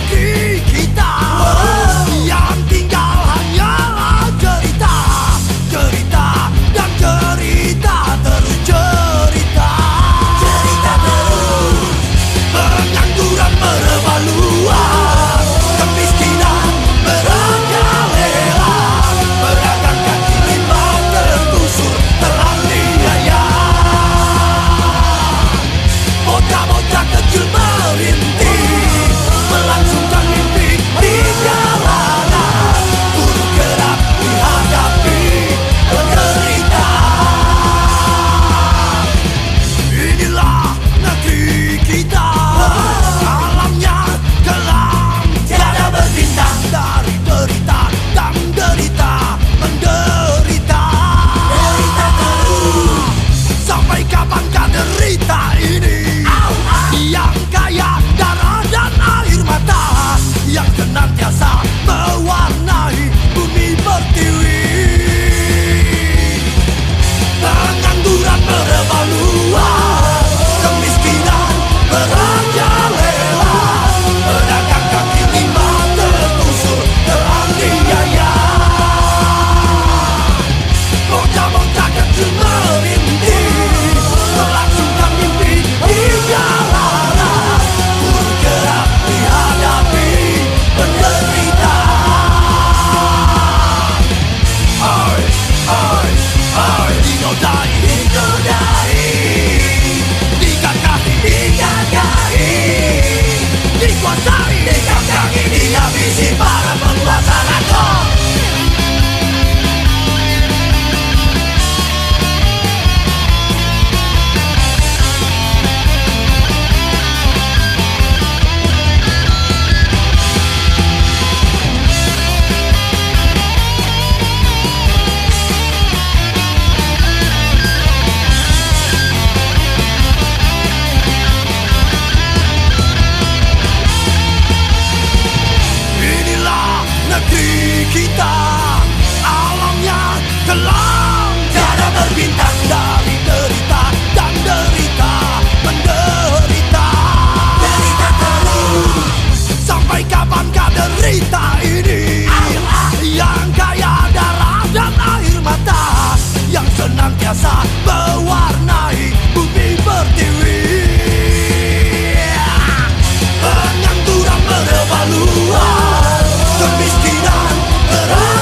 negeri kita yang tinggal hanyalah cerita, cerita dan cerita terus cerita, cerita terus. Pengangguran merebak luas, kemiskinan merajalela, pedagang kaki lima tergusur teraniaya. Bocah-bocah kecil merintih melangsungkan mimpi di jalanan, buruh kerap dihadapi penderitaan. Inilah negeri kita, alamnya kelam tiada berbintang, dari derita dan derita menderita, derita terus. Sampai kapankah derita ini yang kaya darah dan air mata, yang senantiasa mewarnai bumi pertiwi. Pengangguran merebak luas, kemiskinan merajalela, pedagang kaki lima tergusur teraniaya. Bocah-bocah kecil merintih melangsungkan mimpi di jalanan, buruh kerap dihadapi penderitaan. Ai, ai, ai, dinodai, dinodai, digagahi, digagahi, dikuasai, dikakangi, dihabisi para penguasa rakyat. Inilah negeri kita, alamnya kelam tiada berbintang, dari derita dan derita menderita, derita terus. Sampai kapankah derita ini yang kaya darah dan air mata, yang senantiasa mewarnai bumi pertiwi. Pengangguran merebak luas, kemiskinan merajalela,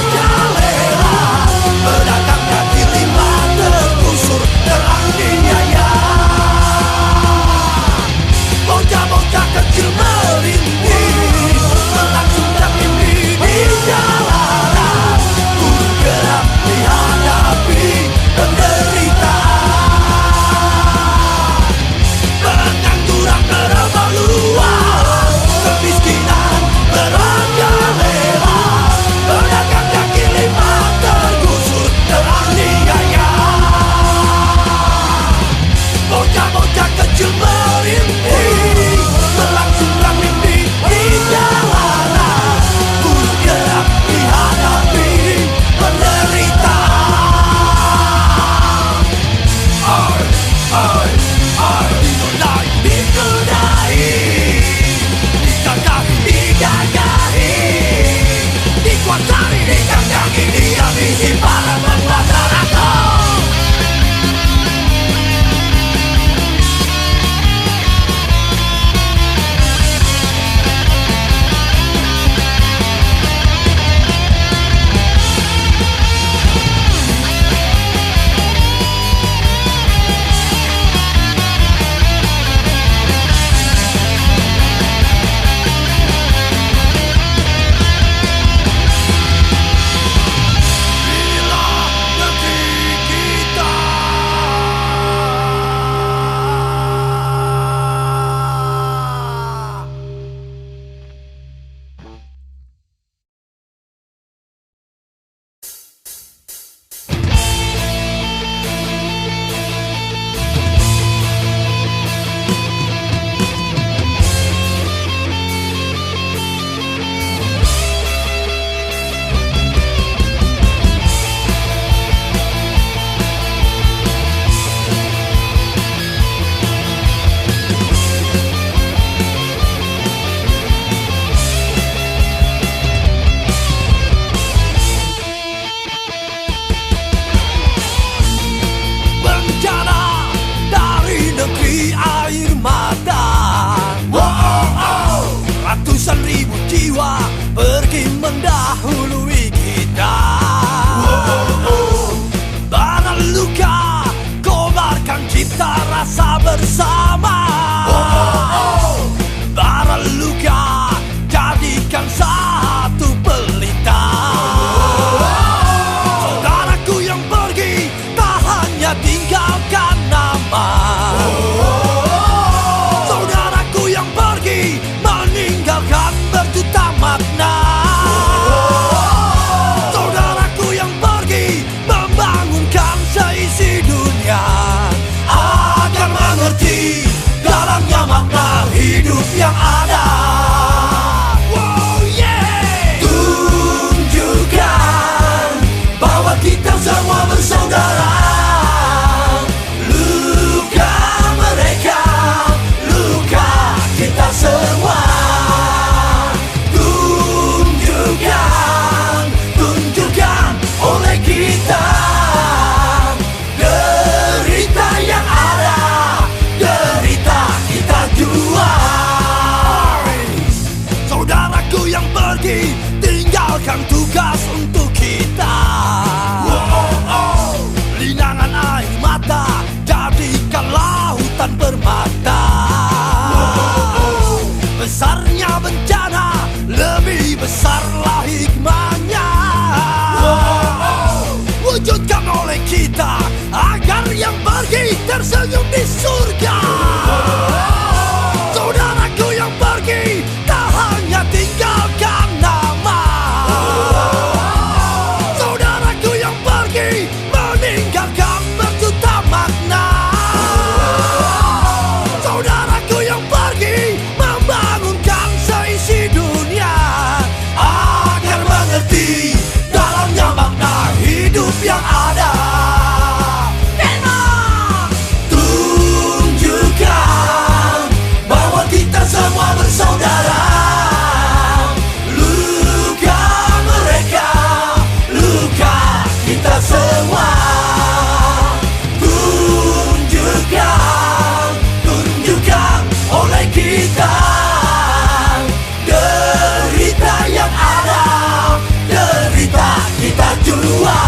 meninggalkan berjuta makna. Saudaraku yang pergi membangunkan seisi dunia agar mengerti dalamnya makna hidup yang ada. Wow, yeah. Tunjukkan bahwa kita semua bersaudara. Luka mereka, luka kita semua. Tunjukkan oleh kita derita yang ada, derita kita jua. Saudaraku yang pergi tinggalkan tugas untuk kita. Linangan air mata jadikan lautan permata. Besarnya bencana lebih besarlah hikmahnya. Wujudkan oleh kita agar yang pergi tersenyum di surga. Saudaraku yang pergi tak hanya tinggalkan nama. Saudaraku yang pergi meninggalkan berjuta makna. Saudaraku yang pergi membangunkan seisi dunia agar mengerti dalamnya makna hidup yang ada. Tunjukkan bahwa kita semua bersaudara. Luka mereka, luka kita semua. Tunjukkan oleh kita derita yang ada, derita kita jua.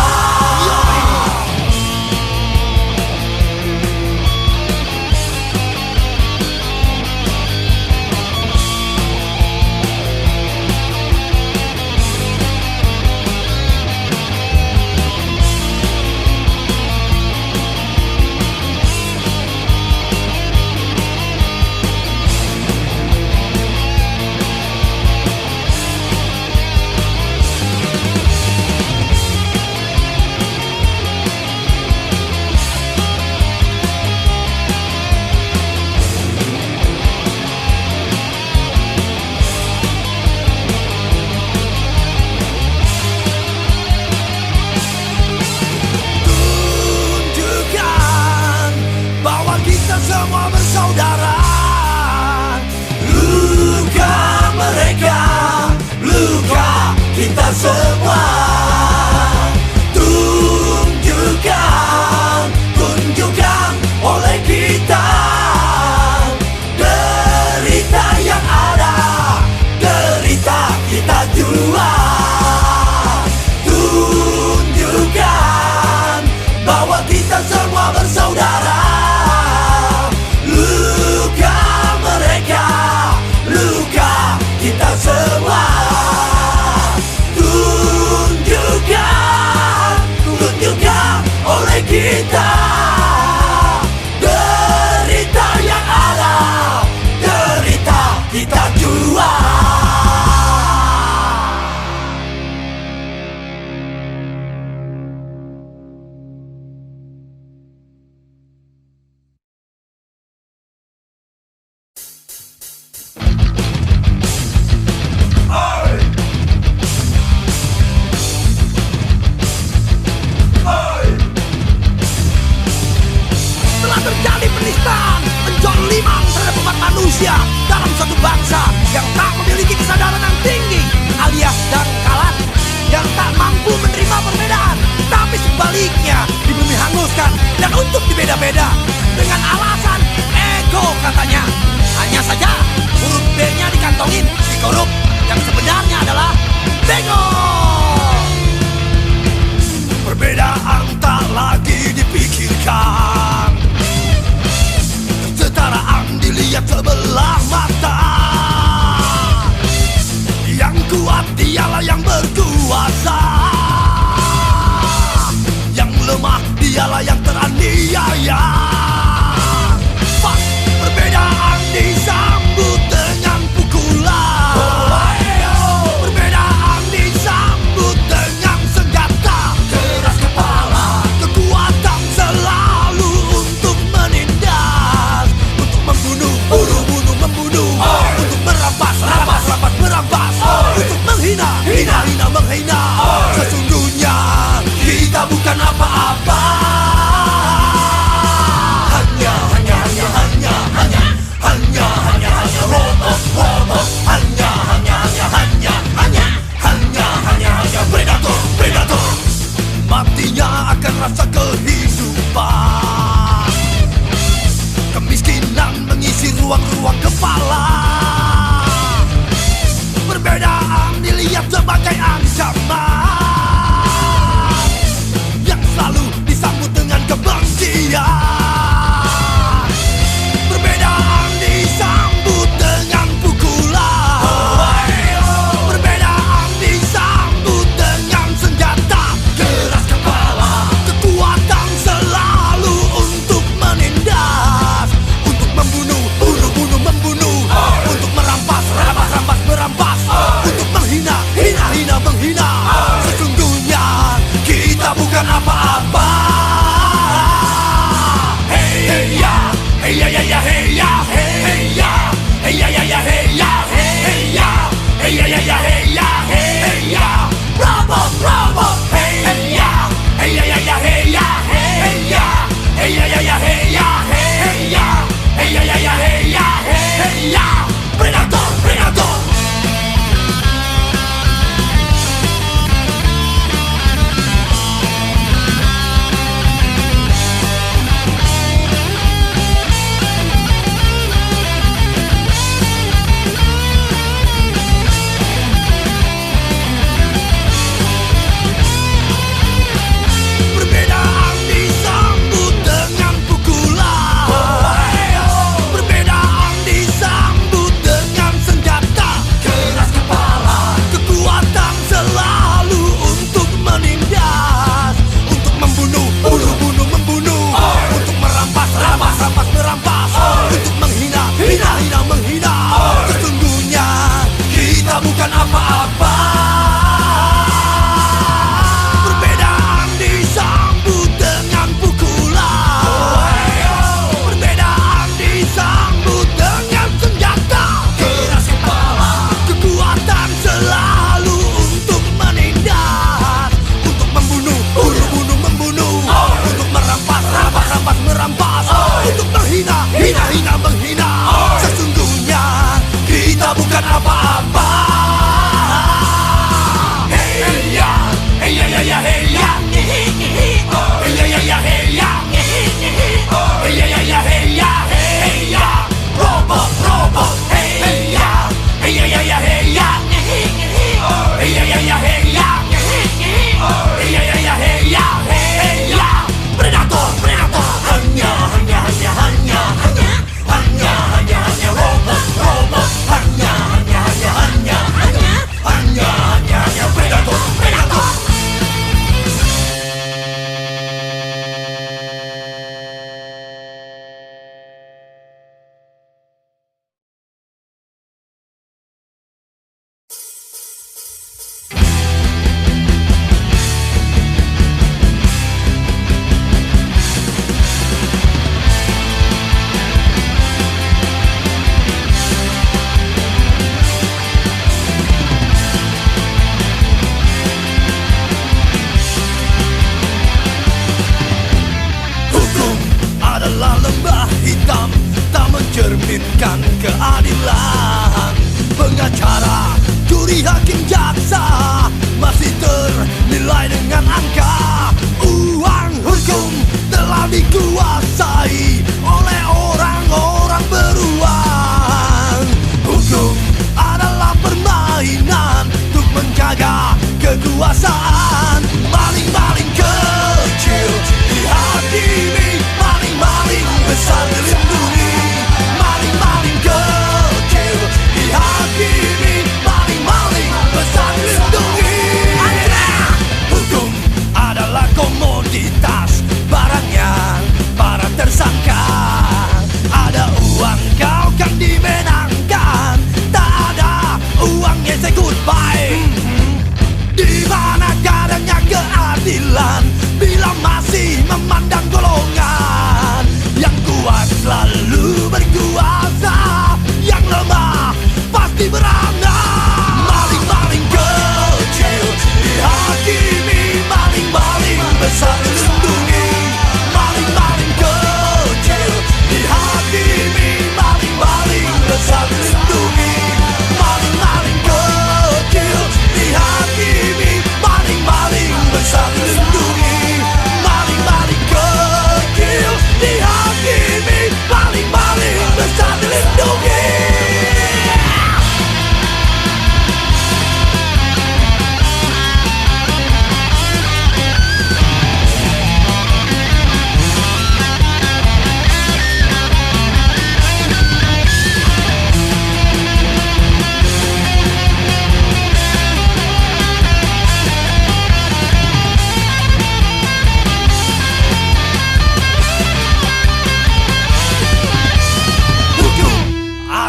Semua bersaudara. Luka mereka, luka kita semua. Tunjukkan oleh kita derita yang ada, derita kita jua. Tunjukkan bahwa kita semua bersaudara. Luka mereka, luka kita semua. Tunjukkan oleh kita derita yang ada, derita kita jua. Terjadi penistaan, penjoliman terhadap umat manusia dalam suatu bangsa yang tak memiliki kesadaran yang tinggi alias dangkalan, yang tak mampu menerima perbedaan, tapi sebaliknya di bumi hanguskan dan untuk dibeda-beda dengan alasan ego katanya. Hanya saja huruf B-nya dikantongin di korup yang sebenarnya adalah bego. Perbedaan tak lagi dipikirkan, kesetaraan dilihat sebelah mata. Yang kuat dialah yang berkuasa, yang lemah dialah yang teraniaya. Pas perbedaan disambut dengan pukulan, bukan apa-apa. Hey ya, hey ya ya ya, hey ya, hey ya ya ya, hey ya, hey ya ya ya, hey ya, hey ya, robot robot, hey ya, hey ya ya ya, hey ya, hey ya ya ya, hey ya, hey ya ya ya, hey ya, hey ya, predator predator, hanya robot robot, hanya predator predator. Adalah lembah hitam, tak mencerminkan keadilan. Pengacara, juri, hakim, jaksa masih ternilai dengan angka. Uang hukum telah dikuasai oleh orang-orang beruang. Hukum adalah permainan untuk menjaga kekuasaan. Maling-maling kecil dihakimi, maling-maling besar dilindungi. Maling-maling kecil dihakimi, maling-maling besar dilindungi. Hukum adalah komoditas, barangnya para tersangka. Ada uang kau kan dimenangkan, tak ada uangnya say goodbye. Di mana adanya keadilan bila masih memandang golongan yang kuat selalu berkuasa, yang lemah pasti beranak. Maling-maling kecil dihakimi, maling-maling besar dilindungi. Maling-maling kecil dihakimi, maling-maling besar dilindungi. Maling-maling kecil dihakimi, maling-maling besar dilindungi. Maling-maling kecil dihakimi, maling-maling besar dilindungi.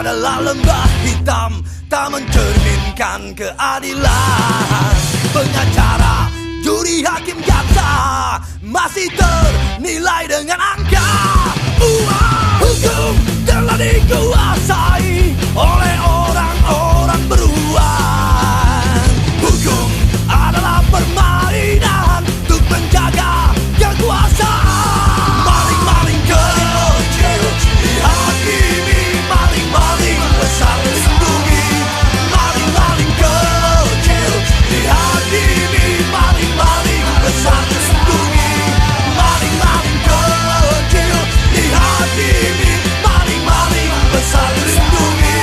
Adalah lembah hitam, tak mencerminkan keadilan. Pengacara, juri, hakim, jaksa masih ternilai dengan angka. Hukum telah dikuasai oleh orang-orang beruang. Hukum adalah permainan untuk menjaga kekuasaan. Maling-maling kecil dihakimi, maling-maling besar dilindungi. Maling-maling kecil dihakimi, maling-maling besar dilindungi. Maling-maling kecil dihakimi, maling-maling besar dilindungi.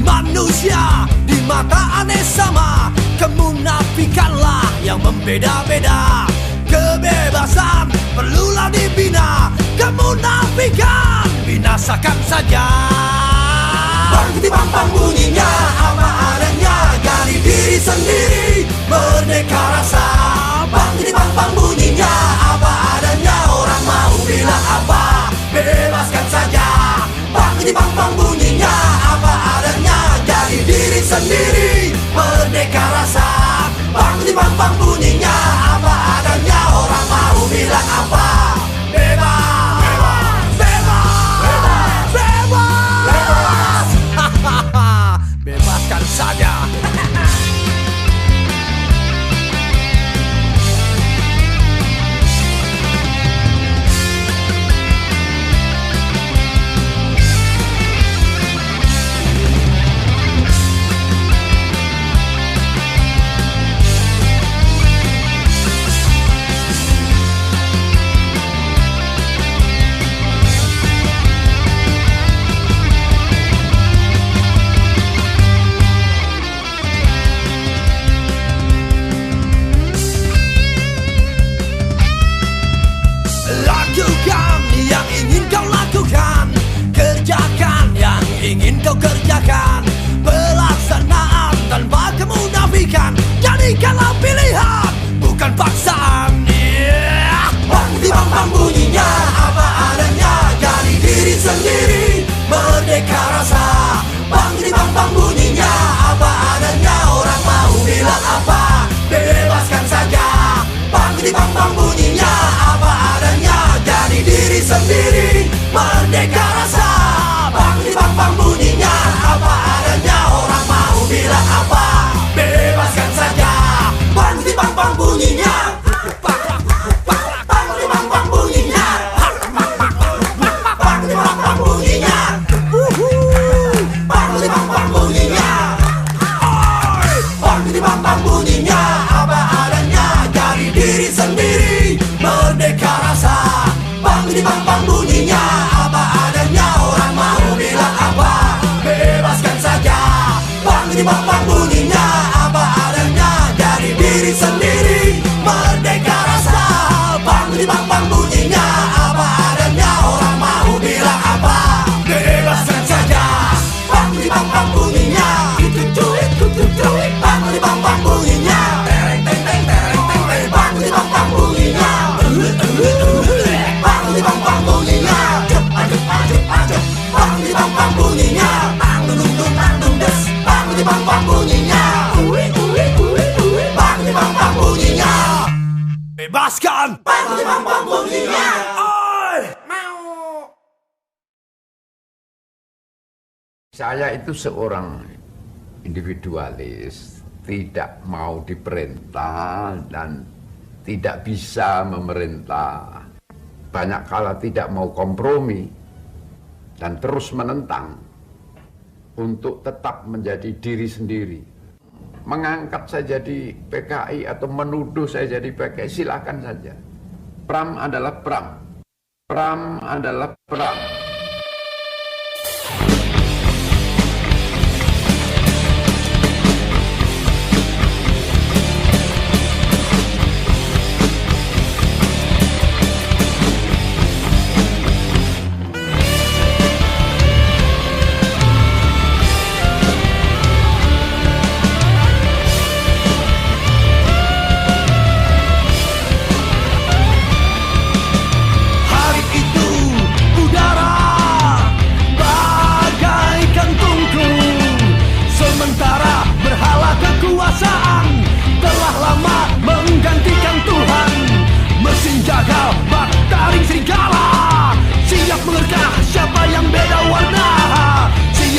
Manusia di mata aneh sama, Kemunafikanlah yang membeda-beda. Kebebasan perlulah dibina. Kemunafikan binasakan saja. Bang ketimbang bang bunyinya, apa adanya, gali diri sendiri, merdeka rasa. Bang ketimbang bang bunyinya, apa adanya, orang mau bilang apa, bebaskan saja. Bang ketimbang bang bunyinya, apa adanya, gali diri sendiri, merdeka rasa. Bang ketimbang bang bunyinya, apa adanya, orang mau bilang apa, bebas, bebas, bebas, bebas, bebas. Bebaskan saja. Lakukan yang ingin kau lakukan, kerjakan yang ingin kau kerjakan. Pelaksanaan tanpa kemunafikan, jadikanlah pilihan, bukan paksaan. Bang ketimbang bang bunyinya, apa adanya, jadi diri sendiri, merdeka rasa. Bang ketimbang bang bunyinya, apa adanya, orang mau bilang apa, bebaskan saja. Bang ketimbang bang bunyinya, apa adanya, jadi diri sendiri, merdeka rasa. Bang ketimbang bang bunyinya, apa adanya, orang mau bilang apa, bebaskan saja. Bang ketimbang bang bunyinya, bang ketimbang bang bunyinya, bang ketimbang bang bunyinya, bang ketimbang bang bunyinya, bang ketimbang bang bunyinya, apa adanya, jadi diri sendiri, merdeka rasa. Bang ketimbang bang bunyinya, apa adanya, orang mau bilang apa, bebaskan saja. Bang ketimbang bang bunyinya, apa adanya, jadi diri sendiri, merdeka rasa. Bang ketimbang bang bunyinya, apa adanya, orang mau bilang apa, bebaskan saja. Bang ketimbang bang bunyinya, itu cuit, cuit. Bang ketimbang bang bunyinya, tereng teng teng tereng teng teng. Bang ketimbang bang bunyinya, bang ketimbang bang bunyinya, ajuk. Bang ketimbang bang bunyinya, tang dung des. Bang ketimbang bang bunyinya, bang ketimbang bang bunyinya, bebaskan. Bang ketimbang bang bunyinya, mau. Saya itu seorang individualis, tidak mau diperintah dan tidak bisa memerintah. Banyak kala tidak mau kompromi dan terus menentang untuk tetap menjadi diri sendiri. Mengangkat saya jadi PKI atau menuduh saya jadi PKI, silakan saja. Pram adalah Pram. Pram adalah Pram.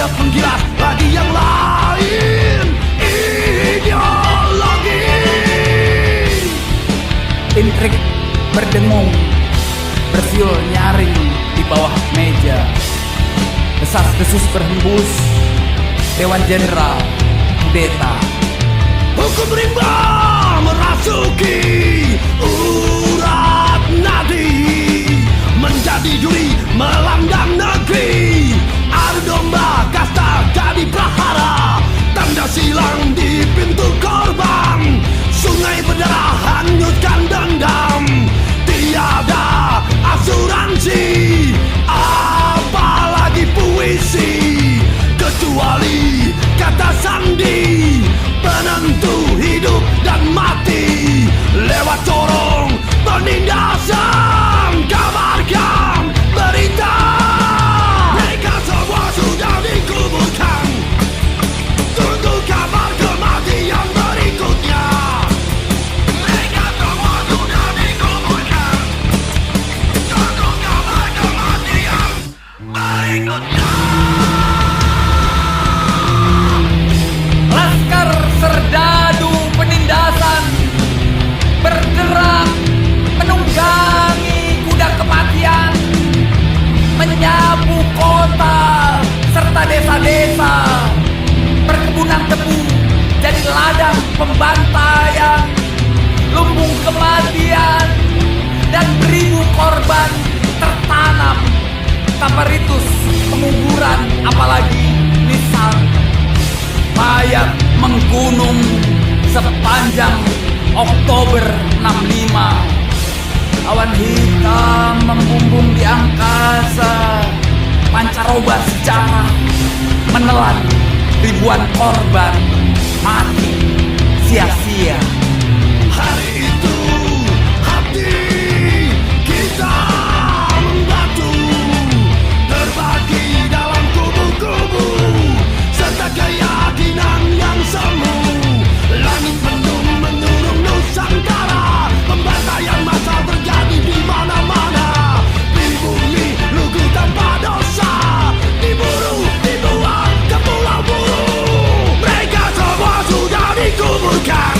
Menggilas lagi yang lain, ideologi. Intrik berdengung, bersiul nyaring di bawah meja. Desas-desus berhembus, Dewan Jenderal kudeta. Hukum rimba merasuki urat nadi, menjadi juri melambang negeri. Adu domba kasta jadi prahara, tanda silang di pintu korban. tanpa ritus penguburan, apalagi nisan. Mayat menggunung sepanjang Oktober 65. Awan hitam membumbung di angkasa, pancaroba sejarah menelan ribuan korban mati sia-sia. Hari itu hati kita membatu, terbagi dalam kubu-kubu serta keyakinan yang semu. Langit mendung menurun Nusantara, pembantaian massal terjadi di mana-mana. Pribumi lugu tanpa dosa, diburu dibuang ke pulau buru. Mereka semua sudah dikuburkan.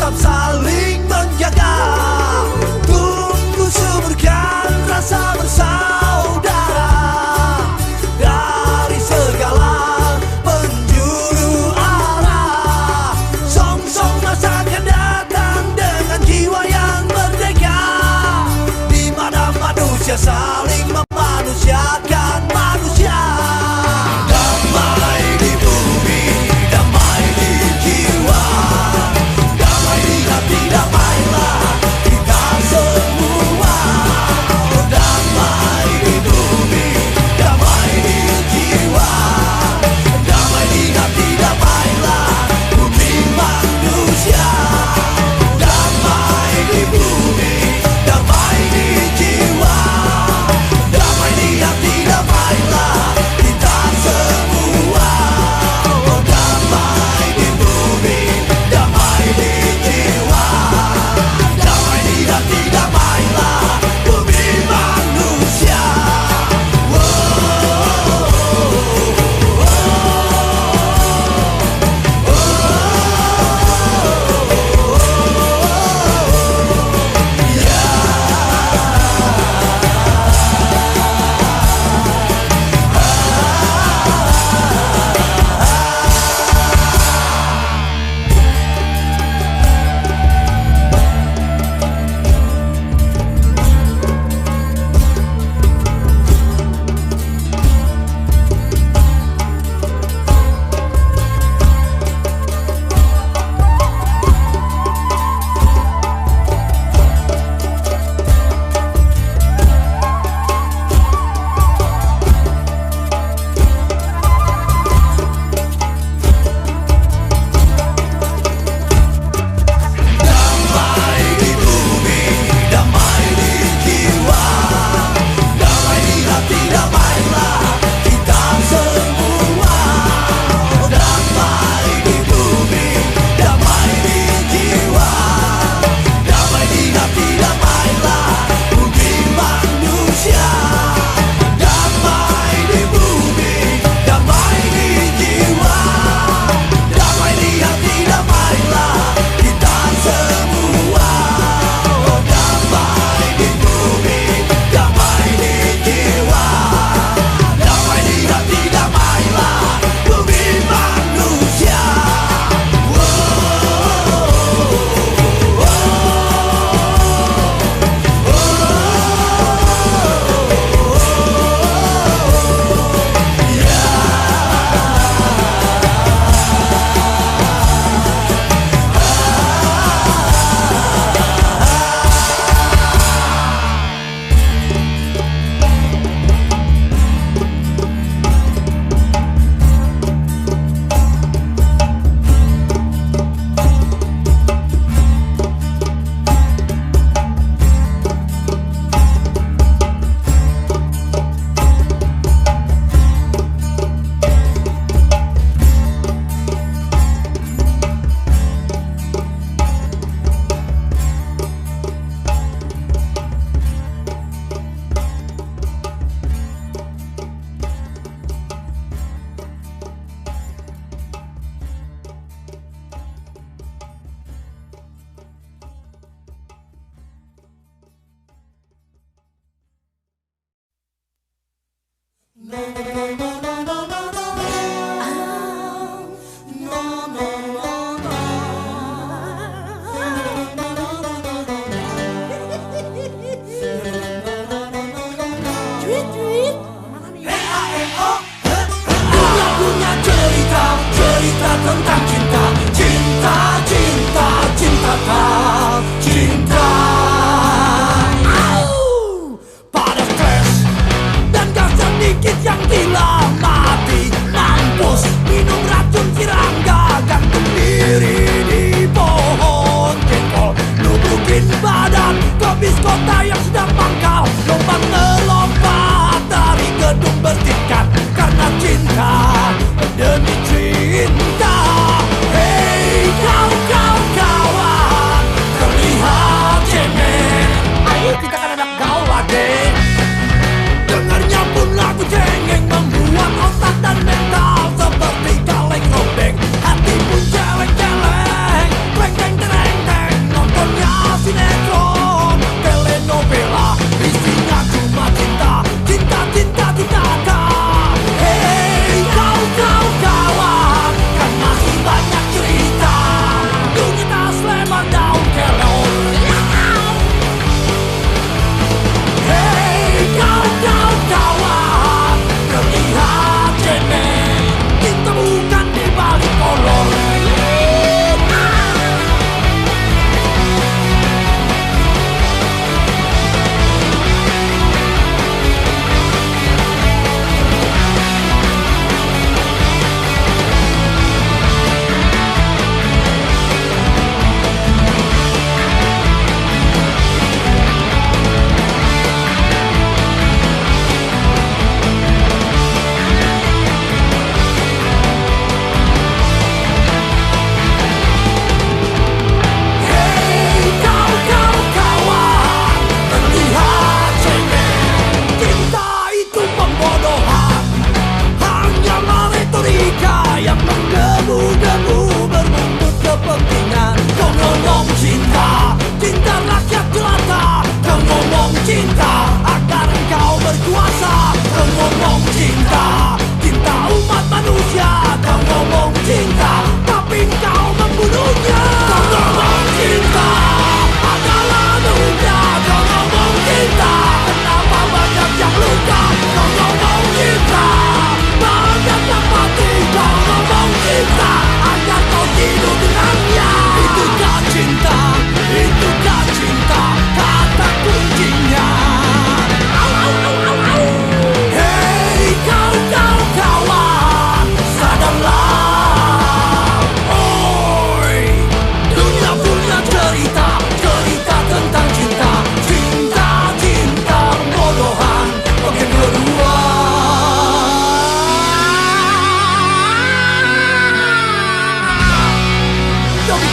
tetap saling menjaga. Tunggu suburkan rasa bersaudara dari segala penjuru arah. Song-song masa akan datang dengan jiwa yang merdeka, di mana manusia saling memanusiakan manusia. Damai di bumi, damai di jiwa, damai di hati, damailah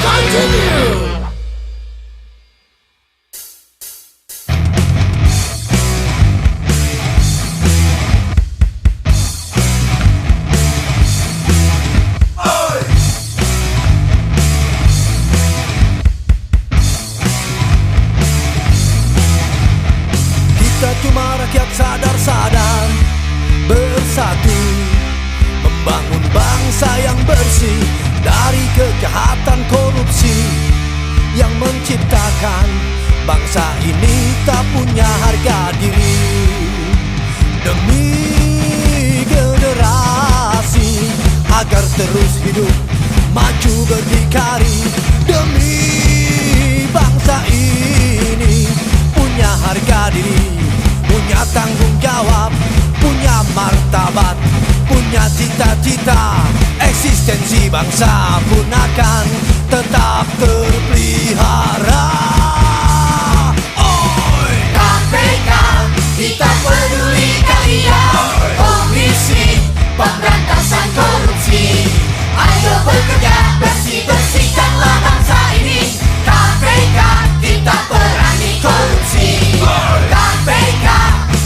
continue. Kita cuma rakyat sadar-sadar bersatu, membangun bangsa yang bersih dari kejahatan korupsi yang menciptakan bangsa ini tak punya harga diri. Demi generasi agar terus hidup maju berdikari, demi bangsa ini punya harga diri, punya tanggung jawab, punya martabat, punya cita-cita. Eksistensi bangsa pun akan tetap terpelihara. Oi! KPK, kita peduli kalian. Komisi Pemberantasan Korupsi, ayo bekerja bersih-bersihkanlah bangsa ini. KPK, kita perangi korupsi. KPK,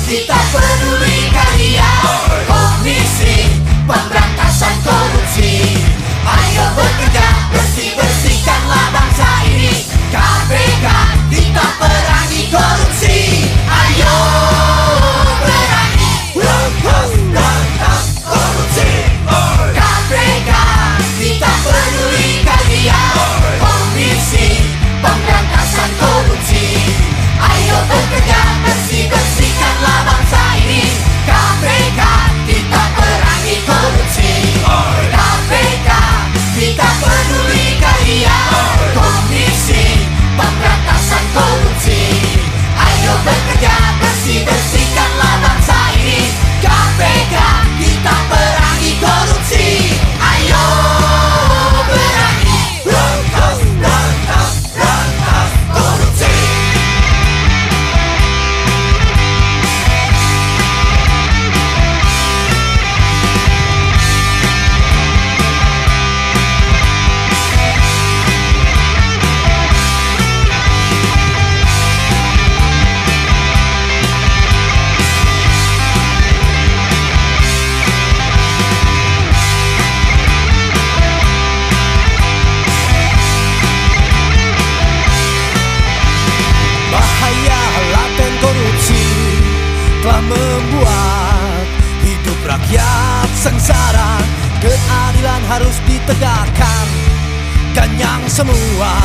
kita peduli kalian. Komisi Pemberantasan Korupsi, ayo bekerja bersih-bersihkanlah bangsa ini. KPK, kita perangi korupsi. Ayo perangi berantas korupsi. KPK, kita peduli kalian. Komisi Pemberantasan Korupsi, ayo bekerja bersih-bersihkanlah bangsa ini. KPK, kita perangi korupsi. KPK, kita peduli kalian. Komisi Pemberantasan Korupsi, ayo bekerja bersih-bersihkanlah bangsa ini. KPK, kita perangi korupsi. Ayo perangi berantas korupsi. Bahaya laten korupsi telah membuat hidup rakyat sengsara. Keadilan harus ditegakkan, ganyang semua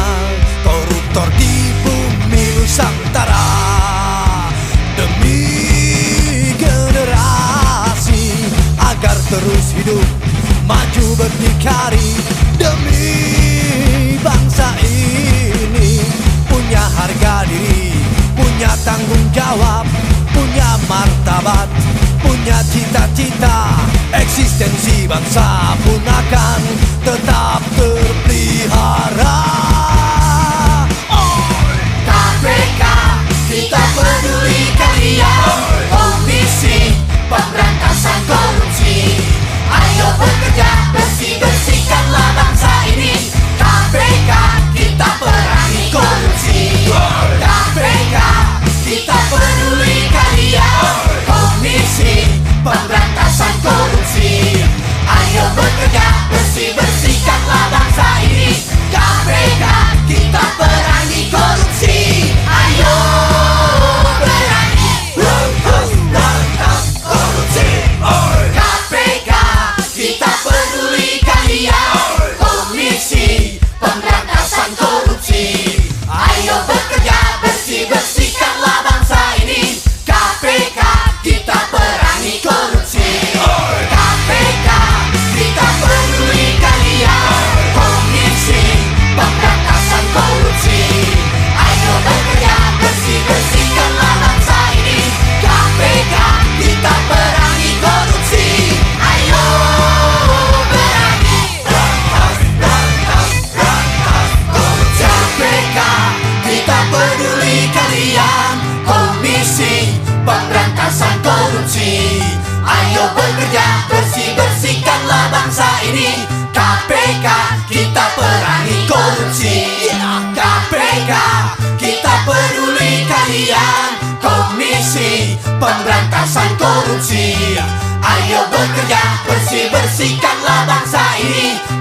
koruptor di bumi Nusantara. Demi generasi agar terus hidup maju berdikari, demi bangsa ini punya harga diri, punya tanggung jawab, punya martabat, punya cita-cita. Eksistensi bangsa pun akan tetap terpelihara. KPK, kita peduli kalian. Komisi Pemberantasan Korupsi, ayo bekerja bersih-bersihkanlah bangsa ini. KPK, kita perangi korupsi. KPK, kita peduli kalian. Komisi Pemberantasan Korupsi, ayo bekerja bersih-bersihkanlah bangsa ini. KPK, kita perangi korupsi. Ayo perangi berantas korupsi. KPK, kita peduli kalian. Komisi Pemberantasan Korupsi, ayo bekerja bersih-bersihkanlah bangsa ini. KPK, kita perangi korupsi. KPK, kita peduli kalian. Komisi Pemberantasan Korupsi, ayo bekerja bersih-bersihkanlah bangsa ini. KPK, kita perangi korupsi. Ayo perangi berantas korupsi. KPK, kita peduli kalian. Komisi Pemberantasan Korupsi, ayo bekerja bersih-bersihkanlah bangsa ini. KPK, kita perangi korupsi. korupsi. KPK, kita peduli kalian. Komisi Pemberantasan Korupsi, ayo bekerja, bersih-bersihkanlah bangsa ini.